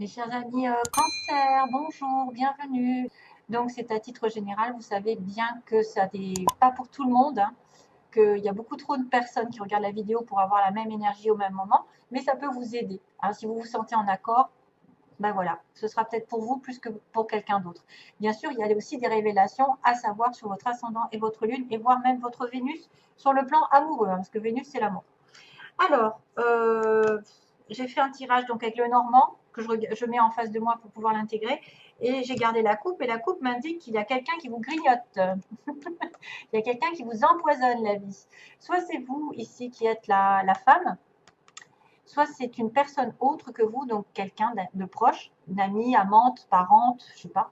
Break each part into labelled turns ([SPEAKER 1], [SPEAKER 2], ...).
[SPEAKER 1] Mes chers amis Cancer, bonjour, bienvenue. Donc c'est à titre général, vous savez bien que ça n'est pas pour tout le monde, hein, qu'il y a beaucoup trop de personnes qui regardent la vidéo pour avoir la même énergie au même moment, mais ça peut vous aider. Hein, si vous vous sentez en accord, ben voilà, ce sera peut-être pour vous plus que pour quelqu'un d'autre. Bien sûr, il y a aussi des révélations à savoir sur votre ascendant et votre lune, et voire même votre Vénus sur le plan amoureux, hein, parce que Vénus c'est l'amour. Alors, j'ai fait un tirage donc avec le Normand que je mets en face de moi pour pouvoir l'intégrer. Et j'ai gardé la coupe et la coupe m'indique qu'il y a quelqu'un qui vous grignote. Il y a quelqu'un qui vous empoisonne la vie. Soit c'est vous ici qui êtes la femme, soit c'est une personne autre que vous, donc quelqu'un de proche, une amie, amante, parente, je sais pas,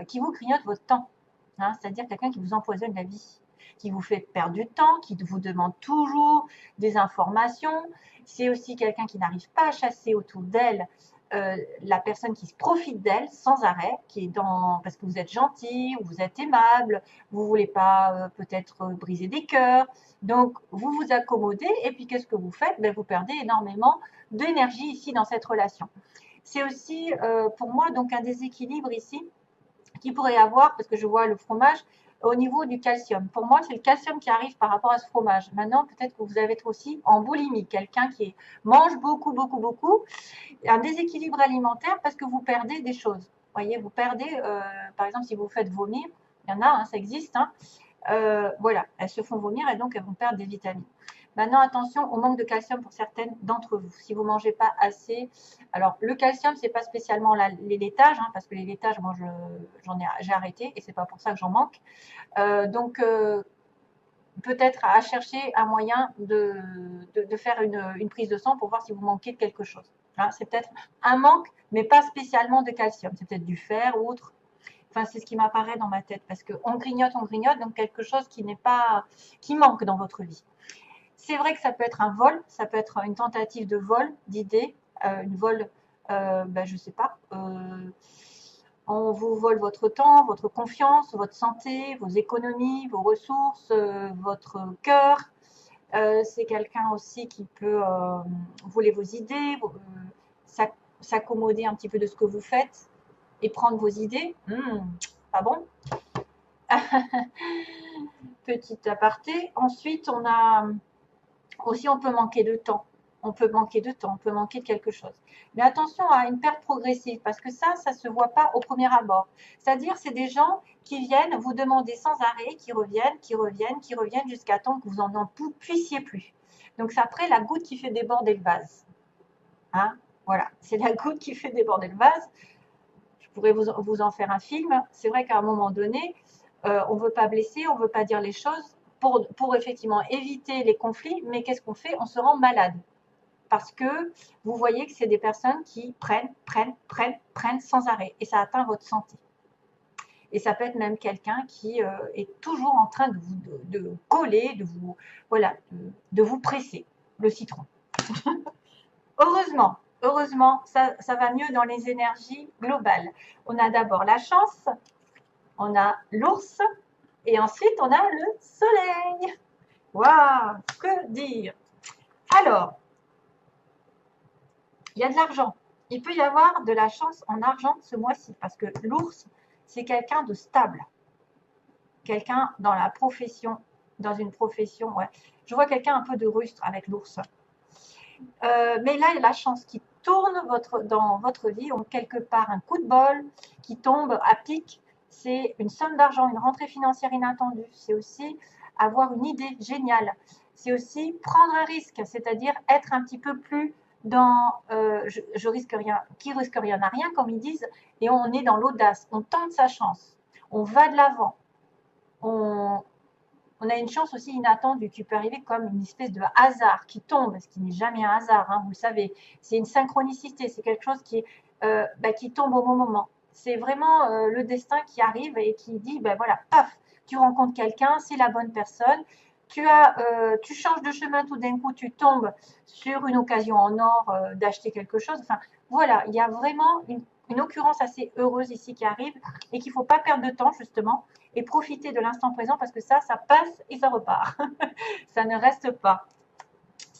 [SPEAKER 1] qui vous grignote votre temps. Hein, c'est-à-dire quelqu'un qui vous empoisonne la vie, qui vous fait perdre du temps, qui vous demande toujours des informations. C'est aussi quelqu'un qui n'arrive pas à chasser autour d'elle la personne qui se profite d'elle sans arrêt, qui est parce que vous êtes gentil, ou vous êtes aimable, vous ne voulez pas peut-être briser des cœurs. Donc, vous vous accommodez et puis qu'est-ce que vous faites? Ben, vous perdez énormément d'énergie ici dans cette relation. C'est aussi pour moi donc un déséquilibre ici qui pourrait y avoir, parce que je vois le fromage, au niveau du calcium. Pour moi, c'est le calcium qui arrive par rapport à ce fromage. Maintenant, peut-être que vous avez être aussi en boulimie, quelqu'un qui mange beaucoup, beaucoup, beaucoup, un déséquilibre alimentaire parce que vous perdez des choses. Vous voyez, vous perdez, par exemple, si vous faites vomir, il y en a, hein, ça existe, hein, voilà, elles se font vomir et donc elles vont perdre des vitamines. Maintenant, attention au manque de calcium pour certaines d'entre vous. Si vous ne mangez pas assez, alors le calcium, c'est pas spécialement les laitages, hein, parce que les laitages, moi, j'ai arrêté et c'est pas pour ça que j'en manque. Donc, peut-être à chercher un moyen de faire une prise de sang pour voir si vous manquez de quelque chose. Hein, c'est peut-être un manque, mais pas spécialement de calcium. C'est peut-être du fer ou autre. Enfin, c'est ce qui m'apparaît dans ma tête parce qu'on grignote, donc quelque chose qui manque dans votre vie. C'est vrai que ça peut être un vol, ça peut être une tentative de vol, d'idée, une vol, je ne sais pas, on vous vole votre temps, votre confiance, votre santé, vos économies, vos ressources, votre cœur. C'est quelqu'un aussi qui peut voler vos idées, s'accommoder un petit peu de ce que vous faites et prendre vos idées. Pas bon. Petit aparté. Ensuite, on peut manquer de temps. On peut manquer de quelque chose. Mais attention à une perte progressive, parce que ça ne se voit pas au premier abord. C'est-à-dire, c'est des gens qui viennent vous demander sans arrêt, qui reviennent, jusqu'à temps que vous n'en puissiez plus. Donc, c'est après la goutte qui fait déborder le vase. Hein, voilà, c'est la goutte qui fait déborder le vase. Je pourrais vous en faire un film. C'est vrai qu'à un moment donné, on ne veut pas blesser, on ne veut pas dire les choses pour effectivement éviter les conflits, mais qu'est-ce qu'on fait? On se rend malade. Parce que vous voyez que c'est des personnes qui prennent sans arrêt. Et ça atteint votre santé. Et ça peut être même quelqu'un qui est toujours en train de coller, de vous presser le citron. Heureusement, ça va mieux dans les énergies globales. On a d'abord la chance, on a l'ours, et ensuite on a le soleil. Waouh, que dire? Alors, il y a de l'argent. Il peut y avoir de la chance en argent ce mois-ci, parce que l'ours, c'est quelqu'un de stable. Quelqu'un dans la profession, dans une profession, ouais. Je vois quelqu'un un peu de rustre avec l'ours. Mais là, il y a la chance qui tourne dans votre vie, donc quelque part un coup de bol qui tombe à pic, c'est une somme d'argent, une rentrée financière inattendue. C'est aussi avoir une idée géniale. C'est aussi prendre un risque, c'est-à-dire être un petit peu plus dans je risque rien, qui risque rien n'a rien, comme ils disent, et on est dans l'audace, on tente sa chance, on va de l'avant, on a une chance aussi inattendue qui peut arriver comme une espèce de hasard qui tombe, ce qui n'est jamais un hasard, hein, vous le savez. C'est une synchronicité, c'est quelque chose qui tombe au bon moment. C'est vraiment le destin qui arrive et qui dit, ben voilà, paf, tu rencontres quelqu'un, c'est la bonne personne. Tu changes de chemin tout d'un coup, tu tombes sur une occasion en or d'acheter quelque chose. Enfin, voilà, il y a vraiment une occurrence assez heureuse ici qui arrive et qu'il ne faut pas perdre de temps justement et profiter de l'instant présent parce que ça passe et ça repart. Ça ne reste pas.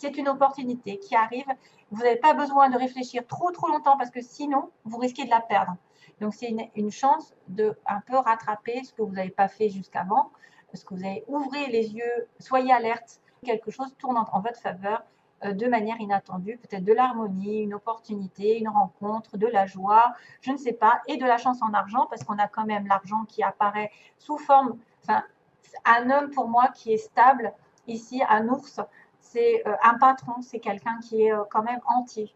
[SPEAKER 1] c'est une opportunité qui arrive. Vous n'avez pas besoin de réfléchir trop longtemps parce que sinon, vous risquez de la perdre. Donc, c'est une chance de un peu rattraper ce que vous n'avez pas fait jusqu'avant, ce que vous avez ouvré les yeux, soyez alerte, quelque chose tourne en votre faveur de manière inattendue, peut-être de l'harmonie, une opportunité, une rencontre, de la joie, je ne sais pas, et de la chance en argent parce qu'on a quand même l'argent qui apparaît sous forme, enfin, un homme pour moi qui est stable, ici un ours, c'est un patron, c'est quelqu'un qui est quand même entier.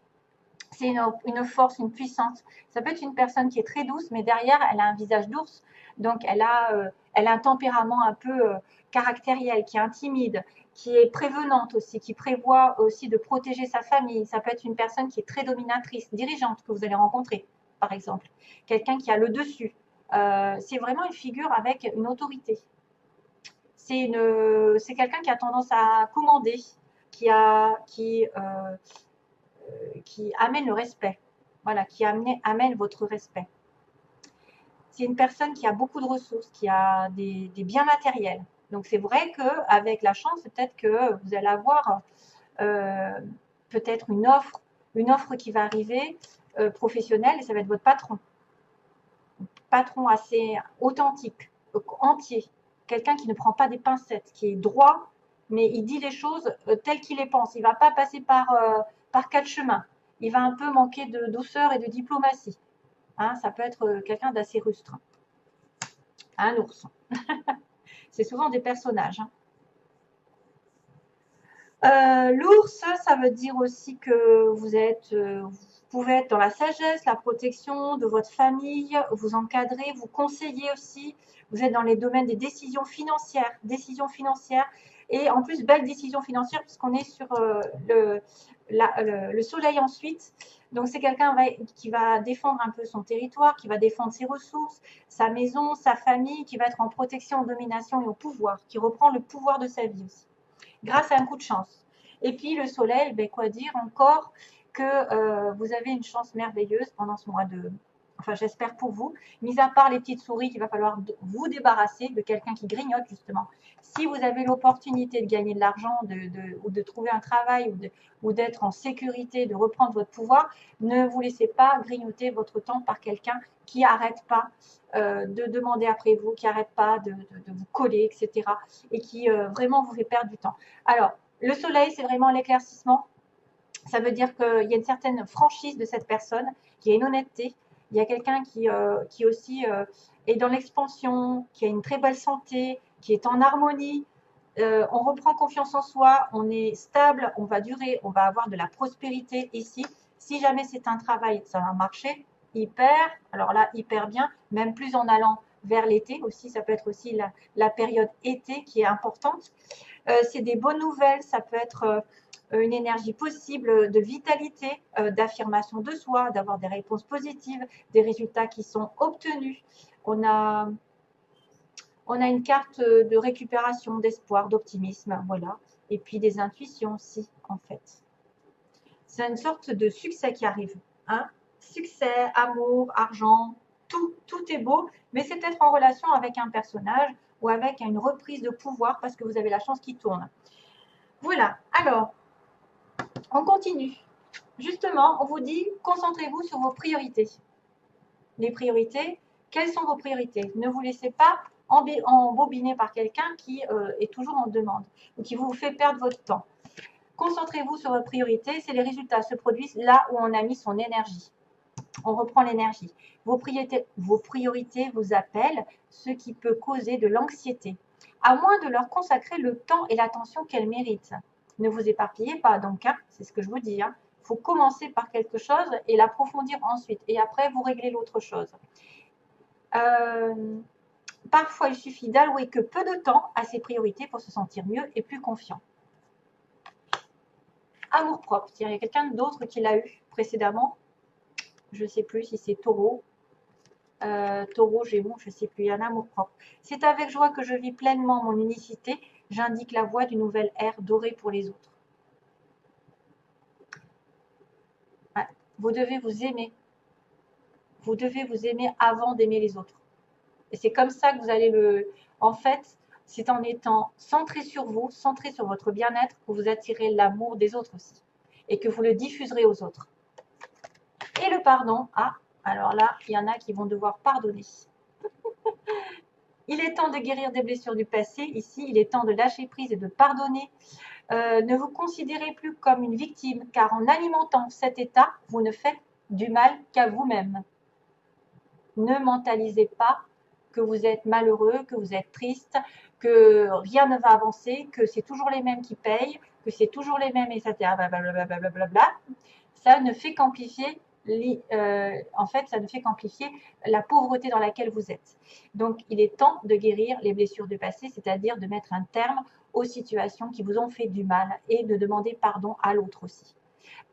[SPEAKER 1] C'est une force, une puissance. Ça peut être une personne qui est très douce, mais derrière, elle a un visage d'ours. Donc, elle a un tempérament un peu caractériel, qui est intimide, qui est prévenante aussi, qui prévoit aussi de protéger sa famille. Ça peut être une personne qui est très dominatrice, dirigeante, que vous allez rencontrer, par exemple. Quelqu'un qui a le dessus. C'est vraiment une figure avec une autorité. C'est quelqu'un qui a tendance à commander, qui amène le respect. Voilà, qui amène votre respect. C'est une personne qui a beaucoup de ressources, qui a des biens matériels. Donc c'est vrai qu'avec la chance, peut-être que vous allez avoir peut-être une offre qui va arriver professionnelle, et ça va être votre patron. Patron assez authentique, entier. Quelqu'un qui ne prend pas des pincettes, qui est droit, mais il dit les choses telles qu'il les pense. Il ne va pas passer par quatre chemins. Il va un peu manquer de douceur et de diplomatie. Hein, ça peut être quelqu'un d'assez rustre. Un ours. C'est souvent des personnages. L'ours, ça veut dire aussi que vous pouvez être dans la sagesse, la protection de votre famille, vous encadrer, vous conseiller aussi. Vous êtes dans les domaines des décisions financières. Et en plus, belle décision financière puisqu'on est sur le soleil ensuite. Donc, c'est quelqu'un qui va défendre un peu son territoire, qui va défendre ses ressources, sa maison, sa famille, qui va être en protection, en domination et au pouvoir, qui reprend le pouvoir de sa vie aussi, grâce à un coup de chance. Et puis, le soleil, ben, quoi dire encore que vous avez une chance merveilleuse pendant ce mois de... Enfin, j'espère pour vous, mis à part les petites souris qu'il va falloir vous débarrasser de quelqu'un qui grignote, justement. Si vous avez l'opportunité de gagner de l'argent ou de trouver un travail ou d'être en sécurité, de reprendre votre pouvoir, ne vous laissez pas grignoter votre temps par quelqu'un qui n'arrête pas de demander après vous, qui n'arrête pas de vous coller, etc. Et qui vraiment vous fait perdre du temps. Alors, le soleil, c'est vraiment l'éclaircissement. Ça veut dire qu'il y a une certaine franchise de cette personne, qu'il y a une honnêteté. Il y a quelqu'un qui aussi est dans l'expansion, qui a une très belle santé, qui est en harmonie. On reprend confiance en soi, on est stable, on va durer, on va avoir de la prospérité ici. Si jamais c'est un travail, ça va marcher hyper, alors là, hyper bien, même plus en allant vers l'été aussi, ça peut être aussi la période été qui est importante. C'est des bonnes nouvelles, ça peut être une énergie possible de vitalité, d'affirmation de soi, d'avoir des réponses positives, des résultats qui sont obtenus. On a une carte de récupération, d'espoir, d'optimisme, voilà. Et puis des intuitions aussi, en fait. C'est une sorte de succès qui arrive. Hein, succès, amour, argent, tout est beau, mais c'est peut-être en relation avec un personnage ou avec une reprise de pouvoir parce que vous avez la chance qui tourne. Voilà, alors, on continue. Justement, on vous dit, concentrez-vous sur vos priorités. Les priorités, quelles sont vos priorités? Ne vous laissez pas embobiner par quelqu'un qui est toujours en demande ou qui vous fait perdre votre temps. Concentrez-vous sur vos priorités, c'est les résultats se produisent là où on a mis son énergie. On reprend l'énergie. Vos priorités vous appellent, ce qui peut causer de l'anxiété, à moins de leur consacrer le temps et l'attention qu'elles méritent. Ne vous éparpillez pas, donc, hein, c'est ce que je vous dis. Il faut commencer par quelque chose et l'approfondir ensuite. Et après, vous réglez l'autre chose. Parfois, il suffit d'allouer que peu de temps à ses priorités pour se sentir mieux et plus confiant. Amour-propre. Il y a quelqu'un d'autre qui l'a eu précédemment. Je ne sais plus si c'est Taureau. Taureau, Gémeaux, je ne sais plus. Il y a un amour-propre. C'est avec joie que je vis pleinement mon unicité. J'indique la voie d'une nouvelle ère dorée pour les autres. Ouais. Vous devez vous aimer. Vous devez vous aimer avant d'aimer les autres. Et c'est comme ça que vous allez en fait, c'est en étant centré sur vous, centré sur votre bien-être, que vous attirez l'amour des autres aussi. Et que vous le diffuserez aux autres. Et le pardon, ah, alors là, il y en a qui vont devoir pardonner. Il est temps de guérir des blessures du passé. Ici, il est temps de lâcher prise et de pardonner. Ne vous considérez plus comme une victime, car en alimentant cet état, vous ne faites du mal qu'à vous-même. Ne mentalisez pas que vous êtes malheureux, que vous êtes triste, que rien ne va avancer, que c'est toujours les mêmes qui payent, que c'est toujours les mêmes, etc. Blablabla. Ça ne fait qu'amplifier ça ne fait qu'amplifier la pauvreté dans laquelle vous êtes. Donc, il est temps de guérir les blessures du passé, c'est-à-dire de mettre un terme aux situations qui vous ont fait du mal et de demander pardon à l'autre aussi.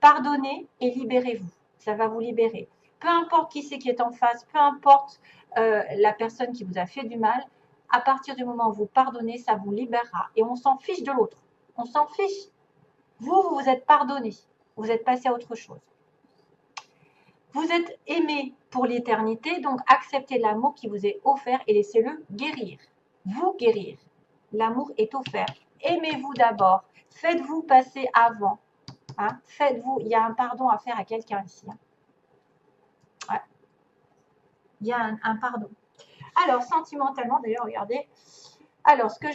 [SPEAKER 1] Pardonnez et libérez-vous. Ça va vous libérer. Peu importe qui c'est qui est en face, peu importe la personne qui vous a fait du mal, à partir du moment où vous pardonnez, ça vous libérera. Et on s'en fiche de l'autre. On s'en fiche. Vous vous êtes pardonné. Vous êtes passé à autre chose. Vous êtes aimé pour l'éternité, donc acceptez l'amour qui vous est offert et laissez-le guérir. Vous guérir. L'amour est offert. Aimez-vous d'abord. Faites-vous passer avant. Hein? Faites-vous. Il y a un pardon à faire à quelqu'un ici. Hein? Ouais. Il y a un pardon. Alors, sentimentalement, d'ailleurs, regardez. Alors, ce que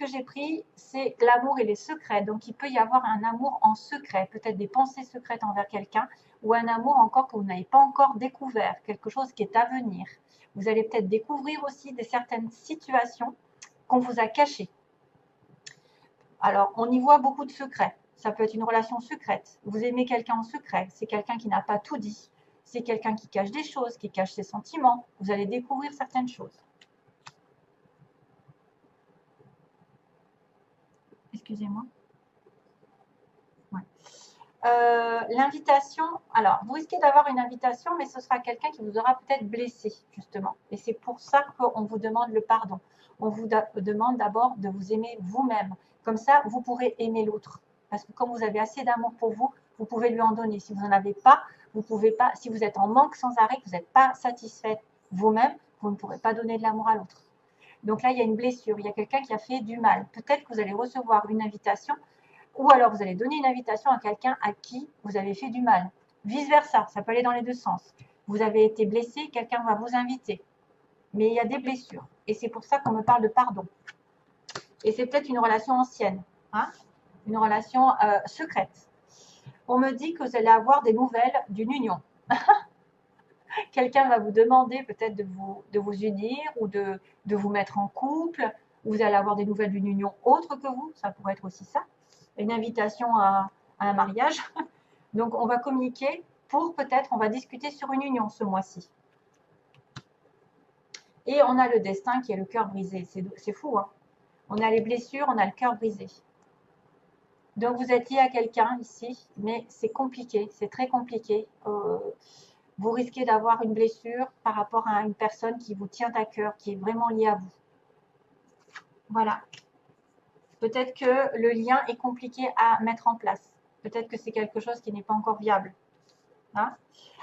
[SPEAKER 1] j'ai pris, c'est l'amour et les secrets. Donc, il peut y avoir un amour en secret, peut-être des pensées secrètes envers quelqu'un, ou un amour encore que vous n'avez pas encore découvert, quelque chose qui est à venir. Vous allez peut-être découvrir aussi certaines situations qu'on vous a cachées. Alors, on y voit beaucoup de secrets. Ça peut être une relation secrète. Vous aimez quelqu'un en secret. C'est quelqu'un qui n'a pas tout dit. C'est quelqu'un qui cache des choses, qui cache ses sentiments. Vous allez découvrir certaines choses. Excusez-moi. Ouais. L'invitation, alors vous risquez d'avoir une invitation, mais ce sera quelqu'un qui vous aura peut-être blessé, justement. Et c'est pour ça qu'on vous demande le pardon. On vous demande d'abord de vous aimer vous-même. Comme ça, vous pourrez aimer l'autre. Parce que comme vous avez assez d'amour pour vous, vous pouvez lui en donner. Si vous n'en avez pas, vous pouvez pas. Si vous êtes en manque sans arrêt, que vous n'êtes pas satisfait vous-même, vous ne pourrez pas donner de l'amour à l'autre. Donc là, il y a une blessure, il y a quelqu'un qui a fait du mal. Peut-être que vous allez recevoir une invitation, ou alors vous allez donner une invitation à quelqu'un à qui vous avez fait du mal. Vice-versa, ça peut aller dans les deux sens. Vous avez été blessé, quelqu'un va vous inviter. Mais il y a des blessures. Et c'est pour ça qu'on me parle de pardon. Et c'est peut-être une relation ancienne, hein, une relation secrète. On me dit que vous allez avoir des nouvelles d'une union. Quelqu'un va vous demander peut-être de vous unir ou de vous mettre en couple. Vous allez avoir des nouvelles d'une union autre que vous. Ça pourrait être aussi ça. Une invitation à un mariage. Donc, on va communiquer pour peut-être, on va discuter sur une union ce mois-ci. Et on a le destin qui est le cœur brisé. C'est fou, hein. On a les blessures, on a le cœur brisé. Donc, vous êtes lié à quelqu'un ici, mais c'est compliqué, c'est très compliqué. Vous risquez d'avoir une blessure par rapport à une personne qui vous tient à cœur, qui est vraiment liée à vous. Voilà. Peut-être que le lien est compliqué à mettre en place. Peut-être que c'est quelque chose qui n'est pas encore viable. Hein?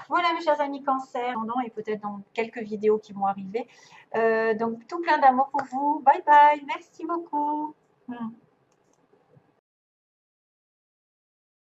[SPEAKER 1] Voilà, mes chers amis Cancer, et peut-être dans quelques vidéos qui vont arriver. Donc, tout plein d'amour pour vous. Bye bye. Merci beaucoup.